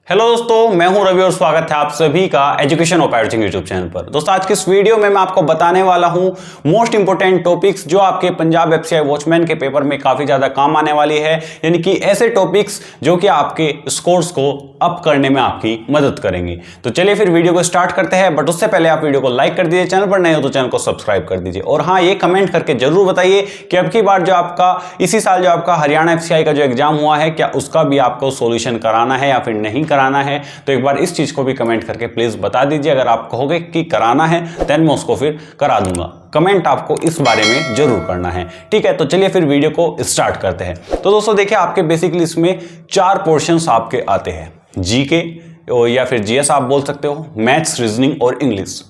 Hello दोस्तों, मैं हूं रवि और स्वागत है आप सभी का education of everything YouTube channel पर। दोस्तों, आज की इस वीडियो में मैं आपको बताने वाला हूं मोस्ट इंपोर्टेंट टॉपिक्स जो आपके पंजाब एफसीआई वॉचमैन के पेपर में काफी ज्यादा काम आने वाली है, यानी कि ऐसे टॉपिक्स जो कि आपके स्कोर्स को अप करने में आपकी मदद करेंगे। तो चलिए फिर वीडियो को स्टार्ट करते हैं, बट उससे पहले आप वीडियो को लाइक कर दीजिए, चैनल पर नए हो तो चैनल को सब्सक्राइब कर दीजिए। और हाँ, ये कमेंट करके जरूर बताइए कि अब की बार जो आपका इसी साल जो आपका हरियाणा एफसीआई का जो एग्जाम हुआ है, क्या उसका भी आपको सोल्यूशन कराना है या फिर नहीं कराना है। तो एक बार इस चीज को भी कमेंट करके प्लीज बता दीजिए। अगर आप कहोगे कि कराना है देन मैं उसको फिर करा दूंगा। कमेंट आपको इस बारे में जरूर करना है, ठीक है। तो चलिए फिर वीडियो को स्टार्ट करते हैं। तो दोस्तों देखिए, आपके बेसिकली इसमें 4 पोर्शंस आपके आते हैं, जीके या फिर जीएस आप बोल सकते हो, मैथ्स, रीजनिंग और इंग्लिश।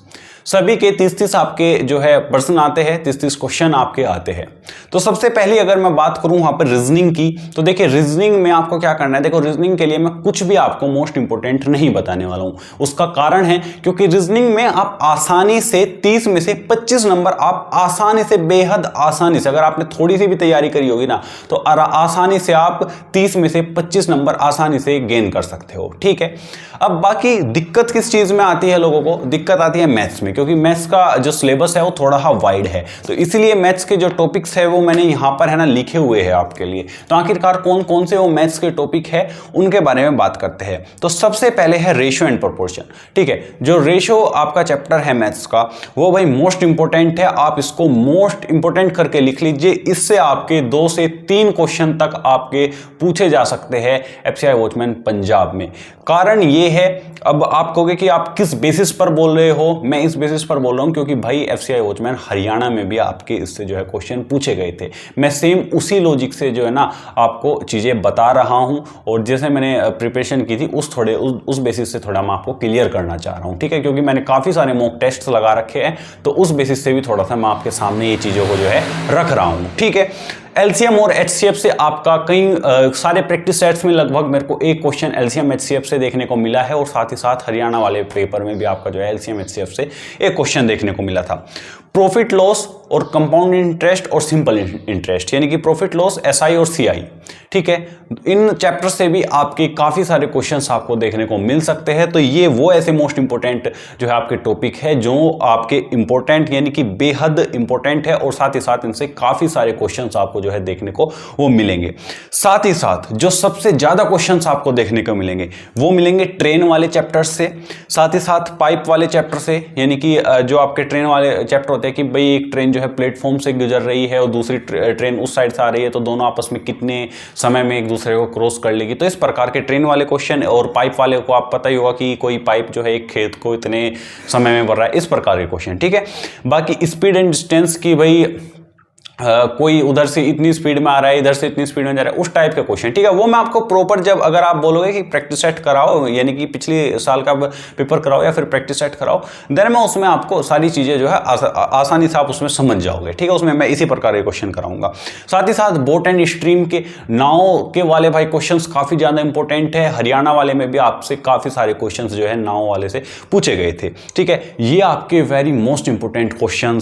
सभी के 30-30 आपके जो है पर्सन आते हैं, 30-30 क्वेश्चन आपके आते हैं। तो सबसे पहले अगर मैं बात करूं वहां पर रीजनिंग की, तो देखिए रीजनिंग में आपको क्या करना है। देखो, रीजनिंग के लिए मैं कुछ भी आपको मोस्ट इंपोर्टेंट नहीं बताने वाला हूं। उसका कारण है क्योंकि रीजनिंग में आप आसानी से 30 में से 25 नंबर आप आसानी से, बेहद आसानी से, अगर आपने थोड़ी सी भी तैयारी करी होगी ना, तो आसानी से आप 30 में से 25 नंबर आसानी से गेन कर सकते हो, ठीक है। अब बाकी दिक्कत किस चीज में आती है लोगों को? दिक्कत आती है मैथ्स में, क्योंकि मैथ्स का जो सिलेबस है वो थोड़ा वाइड है। तो इसीलिए मैथ्स के जो टॉपिक्स है वो मैंने यहां पर है ना लिखे हुए हैं आपके लिए। तो आखिरकार कौन कौन से वो मैथ्स के टॉपिक है उनके बारे में बात करते हैं। तो सबसे पहले है रेशियो एंड प्रोपोर्शन, ठीक है। जो रेशियो आपका चैप्टर है मैथ्स का, वो भाई मोस्ट इंपोर्टेंट है। आप इसको मोस्ट इंपोर्टेंट करके लिख लीजिए। इससे आपके 2 से 3 क्वेश्चन तक आपके पूछे जा सकते हैं एफसीआई वॉचमैन पंजाब में। कारण ये है, अब आप कहोगे कि आप किस बेसिस पर बोल रहे हो। मैं इस बेसिस पर बोल रहा हूं क्योंकि भाई एफसीआई वॉचमैन हरियाणा में भी आपके इससे जो है क्वेश्चन पूछे गए थे। मैं सेम उसी लॉजिक से जो है ना आपको चीजें बता रहा हूं, और जैसे मैंने प्रिपरेशन की थी उस बेसिस से थोड़ा मैं आपको क्लियर करना चाह रहा हूं, ठीक है। क्योंकि मैंने काफी सारे मॉक टेस्ट लगा रखे हैं, तो उस बेसिस से भी थोड़ा सा मैं आपके सामने ये चीजों को जो है रख रहा हूं, ठीक है। एलसीएम और एचसीएफ से आपका कई सारे प्रैक्टिस सेट्स में लगभग मेरे को एक क्वेश्चन एलसीएम एचसीएफ से देखने को मिला है, और साथ ही साथ हरियाणा वाले पेपर में भी आपका जो है एलसीएम एचसीएफ से एक क्वेश्चन देखने को मिला था। प्रॉफिट लॉस और कंपाउंड इंटरेस्ट और सिंपल इंटरेस्ट, यानी कि प्रॉफिट लॉस, एसआई और सीआई, ठीक है। इन चैप्टर से भी आपके काफी सारे क्वेश्चंस आपको देखने को मिल सकते हैं। तो ये वो ऐसे मोस्ट इंपोर्टेंट जो है आपके टॉपिक है जो आपके इंपोर्टेंट यानी कि बेहद इंपोर्टेंट है, और साथ ही साथ इनसे काफी सारे क्वेश्चंस आपको जो है देखने को वो मिलेंगे। साथ ही साथ जो सबसे ज्यादा क्वेश्चंस आपको देखने को मिलेंगे वो मिलेंगे ट्रेन वाले चैप्टर्स से, साथ ही साथ पाइप वाले चैप्टर से, यानी कि जो आपके ट्रेन वाले चैप्टर होते हैं कि भाई एक ट्रेन जो है प्लेटफॉर्म से गुजर रही है और दूसरी ट्रेन उस साइड से आ रही है, तो दोनों आपस में कितने समय में एक दूसरे को क्रॉस कर लेगी। तो इस प्रकार के ट्रेन वाले क्वेश्चन, और पाइप वाले को आप पता ही होगा कि कोई पाइप जो है एक खेत को इतने समय में भर रहा है, इस प्रकार के क्वेश्चन, ठीक है। बाकी स्पीड एंड डिस्टेंस की भाई कोई उधर से इतनी स्पीड में आ रहा है, इधर से इतनी स्पीड में जा रहा है, उस टाइप का क्वेश्चन, ठीक है। वो मैं आपको प्रॉपर, जब अगर आप बोलोगे कि प्रैक्टिस सेट कराओ, यानी कि पिछले साल का पेपर कराओ या फिर प्रैक्टिस सेट कराओ, देन मैं उसमें आपको सारी चीजें जो है आसानी से आप उसमें समझ जाओगे, ठीक है। उसमें मैं इसी प्रकार के क्वेश्चन कराऊंगा। साथ ही साथ बोट एंड स्ट्रीम के, नाव के वाले भाई क्वेश्चन काफी ज्यादा इंपॉर्टेंट है। हरियाणा वाले में भी आपसे काफी सारे क्वेश्चन जो है नाव वाले से पूछे गए थे, ठीक है। ये आपके very most important question,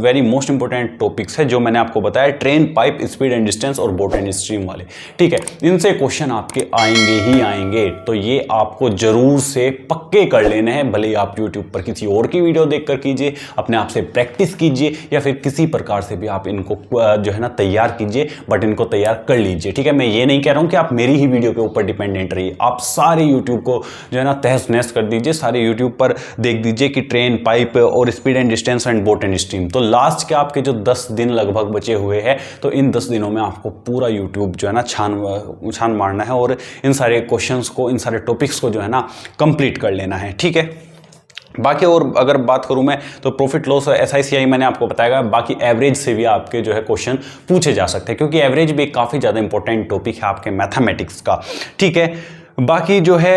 very most important topics है जो मैंने आपको बताया, train, pipe, speed and distance और बोट एंड स्ट्रीम वाले, ठीक है। इनसे क्वेश्चन आपके आएंगे ही आएंगे, तो ये आपको जरूर से पक्के कर लेने हैं। भले आप YouTube पर किसी और की वीडियो देखकर कीजिए, अपने आप से प्रैक्टिस कीजिए, या फिर किसी प्रकार से भी आप इनको जो है ना तैयार कीजिए, बट इनको तैयार कर लीजिए, ठीक है। मैं ये नहीं कह रहा हूं कि आप मेरी ही वीडियो के ऊपर डिपेंडेंट रहिए। आप सारे YouTube को जो है ना तहस नहस कर दीजिए, सारे YouTube पर देख दीजिए कि ट्रेन, पाइप और speed and distance and boat and stream. तो लास्ट के आपके जो 10 दिन लगभग बचे हुए हैं, तो इन 10 दिनों में आपको पूरा YouTube जो है ना छान मारना है, और इन सारे क्वेश्चंस को, इन सारे टॉपिक्स को जो है ना कंप्लीट कर लेना है, ठीक है। बाकी और अगर बात करूं मैं, तो प्रॉफिट लॉस, एसआईसीआई मैंने आपको बताया। बाकी एवरेज से भी आपके जो है क्वेश्चन पूछे जा सकते हैं, क्योंकि एवरेज भी काफी ज्यादा इंपॉर्टेंट टॉपिक है आपके मैथमेटिक्स का, ठीक है। बाकी जो है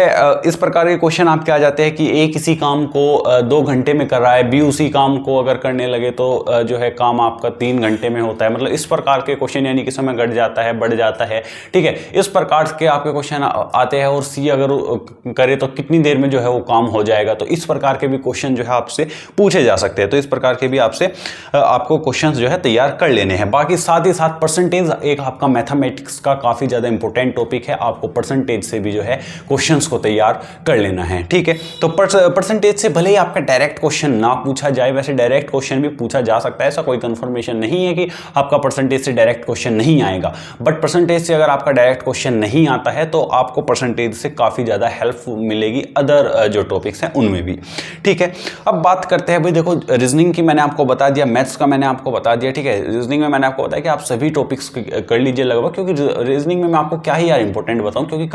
इस प्रकार के क्वेश्चन आपके आ जाते हैं कि ए किसी काम को 2 घंटे में कर रहा है, बी उसी काम को अगर करने लगे तो जो है काम आपका 3 घंटे में होता है। मतलब इस प्रकार के क्वेश्चन, यानी कि समय घट जाता है, बढ़ जाता है, ठीक है। इस प्रकार के आपके क्वेश्चन आते हैं। और सी अगर करे तो कितनी देर में जो है वो काम हो जाएगा। तो इस प्रकार के भी क्वेश्चन जो है आपसे पूछे जा सकते हैं। तो इस प्रकार के भी आपसे आपको क्वेश्चन जो है तैयार कर लेने हैं। बाकी साथ ही साथ परसेंटेज एक आपका मैथमेटिक्स का काफी ज्यादा इंपॉर्टेंट टॉपिक है। आपको परसेंटेज से भी जो है है क्वेश्चंस को तैयार कर लेना है। ठीक है, तो परसेंटेज से भले ही आपका डायरेक्ट क्वेश्चन ना पूछा जाए, वैसे डायरेक्ट क्वेश्चन भी पूछा जा सकता है, ऐसा कोई कंफर्मेशन नहीं है कि आपका परसेंटेज से डायरेक्ट क्वेश्चन नहीं आएगा, बट परसेंटेज से अगर आपका डायरेक्ट क्वेश्चन नहीं आता है तो आपको परसेंटेज से काफ़ी ज़्यादा हेल्प मिलेगी अदर जो टॉपिक्स हैं उनमें भी। ठीक है, अब बात करते हैं भाई, देखो रीजनिंग की मैंने आपको बता दिया, मैथ्स का मैंने आपको बता दिया। ठीक है, रीजनिंग में मैंने आपको बताया कि आप सभी टॉपिक्स कर लीजिए लगभग, क्योंकि रीजनिंग में मैं आपको क्या ही यार इंपॉर्टेंट बताऊं, क्योंकि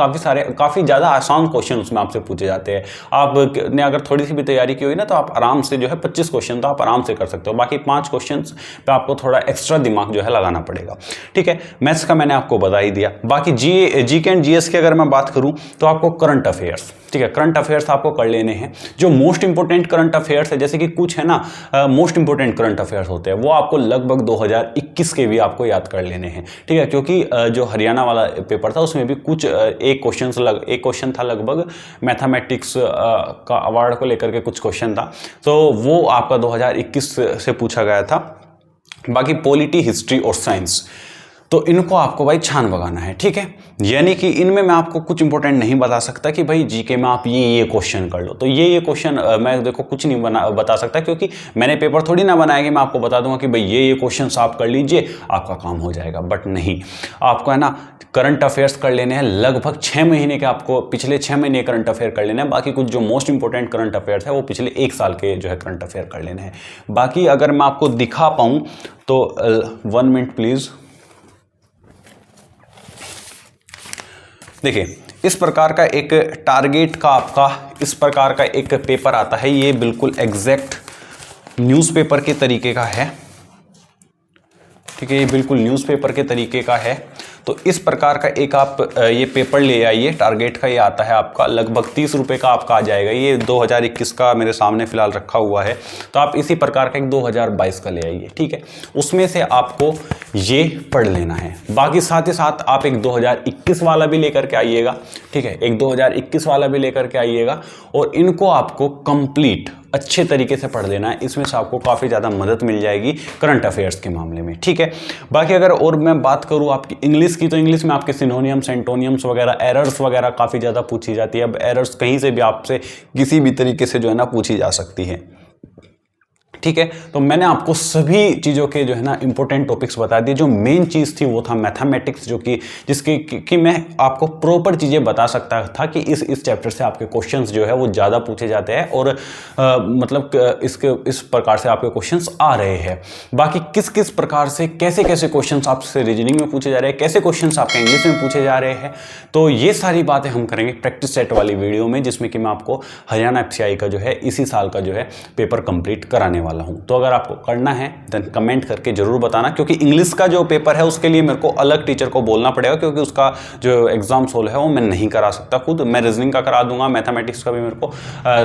काफ़ी ज़्यादा आसान क्वेश्चन उसमें आपसे पूछे जाते हैं। आपने अगर थोड़ी सी भी तैयारी की हुई ना तो आप आराम से जो है 25 क्वेश्चन तो आप आराम से कर सकते हो, बाकी 5 क्वेश्चन पे आपको थोड़ा एक्स्ट्रा दिमाग जो है लगाना पड़ेगा। ठीक है, मैथ्स का मैंने आपको बता ही दिया। बाकी जीके एंड जीएस की अगर मैं बात करूं तो आपको करंट अफेयर्स, ठीक है, करंट अफेयर्स आपको कर लेने हैं। जो मोस्ट इंपोर्टेंट करंट अफेयर्स है, जैसे कि कुछ है ना मोस्ट इंपोर्टेंट करंट अफेयर्स होते हैं, वो आपको लगभग 2021 के भी आपको याद कर लेने हैं। ठीक है, क्योंकि जो हरियाणा वाला पेपर था उसमें भी कुछ एक क्वेश्चन था लगभग मैथमेटिक्स का अवार्ड को लेकर के कुछ क्वेश्चन था, तो वो आपका 2021 से पूछा गया था। बाकी पॉलिटी, हिस्ट्री और साइंस, तो इनको आपको भाई छान भगाना है। ठीक है, यानी कि इनमें मैं आपको कुछ इंपॉर्टेंट नहीं बता सकता कि भाई जीके में आप ये क्वेश्चन कर लो, तो ये क्वेश्चन मैं देखो कुछ नहीं बता सकता, क्योंकि मैंने पेपर थोड़ी ना बनाया कि मैं आपको बता दूंगा कि भाई ये क्वेश्चन आप कर लीजिए आपका काम हो जाएगा, बट नहीं, आपको है ना करंट अफेयर्स कर लेने हैं लगभग 6 महीने के, आपको पिछले 6 महीने करंट अफेयर कर लेने हैं। बाकी कुछ जो मोस्ट इंपॉर्टेंट करंट अफेयर्स है वो पिछले 1 साल के जो है करंट अफेयर कर लेने हैं। बाकी अगर मैं आपको दिखा पाऊँ तो 1 मिनट प्लीज़। देखिए, इस प्रकार का एक टारगेट का आपका इस प्रकार का एक पेपर आता है, ये बिल्कुल एग्जैक्ट न्यूज़पेपर के तरीके का है। ठीक है, ये बिल्कुल न्यूज़पेपर के तरीके का है। तो इस प्रकार का एक आप ये पेपर ले आइए, टारगेट का ये आता है आपका लगभग 30 रुपये का आपका आ जाएगा। ये 2021 का मेरे सामने फिलहाल रखा हुआ है, तो आप इसी प्रकार का एक 2022 का ले आइए। ठीक है, उसमें से आपको ये पढ़ लेना है। बाकी साथ ही साथ आप एक 2021 वाला भी लेकर के आइएगा। ठीक है, एक 2021 वाला भी लेकर के आइएगा और इनको आपको कंप्लीट अच्छे तरीके से पढ़ लेना है। इसमें से आपको काफ़ी ज़्यादा मदद मिल जाएगी करंट अफेयर्स के मामले में। ठीक है, बाकी अगर और मैं बात करूँ आपकी इंग्लिश की, तो इंग्लिश में आपके सिनोनियम्स, एंटोनियम्स वगैरह, एरर्स वगैरह काफ़ी ज़्यादा पूछी जाती है। अब एरर्स कहीं से भी आपसे किसी भी तरीके से जो है ना पूछी जा सकती है। ठीक है, तो मैंने आपको सभी चीज़ों के जो है ना इंपॉर्टेंट टॉपिक्स बता दिए। जो मेन चीज़ थी वो था मैथमेटिक्स, जो कि मैं आपको प्रॉपर चीज़ें बता सकता था कि इस चैप्टर से आपके क्वेश्चंस जो है वो ज़्यादा पूछे जाते हैं और मतलब इस प्रकार से आपके क्वेश्चंस आ रहे हैं। बाकी किस किस प्रकार से कैसे कैसे क्वेश्चंस आपसे रीजनिंग में पूछे जा रहे हैं, कैसे क्वेश्चंस आपके इंग्लिश में पूछे जा रहे हैं, तो ये सारी बातें हम करेंगे प्रैक्टिस सेट वाली वीडियो में, जिसमें कि मैं आपको हरियाणा FCI का जो है इसी साल का जो है पेपर कंप्लीट कराने वाला हूं। तो अगर आपको करना है देन कमेंट करके जरूर बताना, क्योंकि इंग्लिश का जो पेपर है उसके लिए मेरे को अलग टीचर को बोलना पड़ेगा, क्योंकि उसका जो एग्जाम सोल्व है वो मैं नहीं करा सकता खुद। मैं रीजनिंग का करा दूंगा, मैथमेटिक्स का भी मेरे को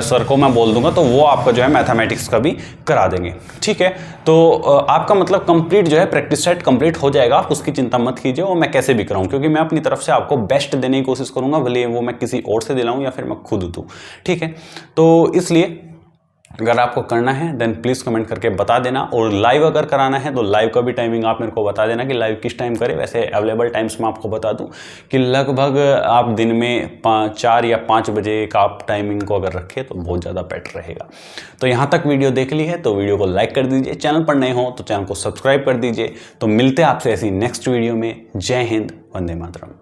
सर को मैं बोल दूंगा, तो वो आपका जो है मैथमेटिक्स का भी करा देंगे। ठीक है, तो आपका मतलब कंप्लीट जो है प्रैक्टिस सेट कंप्लीट हो जाएगा, आप उसकी चिंता मत कीजिए। और मैं कैसे भी कराऊं, क्योंकि मैं अपनी तरफ से आपको बेस्ट देने की कोशिश करूंगा, भले वो मैं किसी और से दिलाऊं या फिर मैं खुद दूं। ठीक है, तो इसलिए अगर आपको करना है देन प्लीज़ कमेंट करके बता देना। और लाइव अगर कराना है तो लाइव का भी टाइमिंग आप मेरे को बता देना कि लाइव किस टाइम करें। वैसे अवेलेबल टाइम्स मैं आपको बता दूं कि लगभग आप दिन में 4 या 5 बजे का आप टाइमिंग को अगर रखें तो बहुत ज़्यादा बेटर रहेगा। तो यहाँ तक वीडियो देख ली है तो वीडियो को लाइक कर दीजिए, चैनल पर नए हो तो चैनल को सब्सक्राइब कर दीजिए। तो मिलते हैं आपसे ऐसी नेक्स्ट वीडियो में। जय हिंद, वंदे मातरम।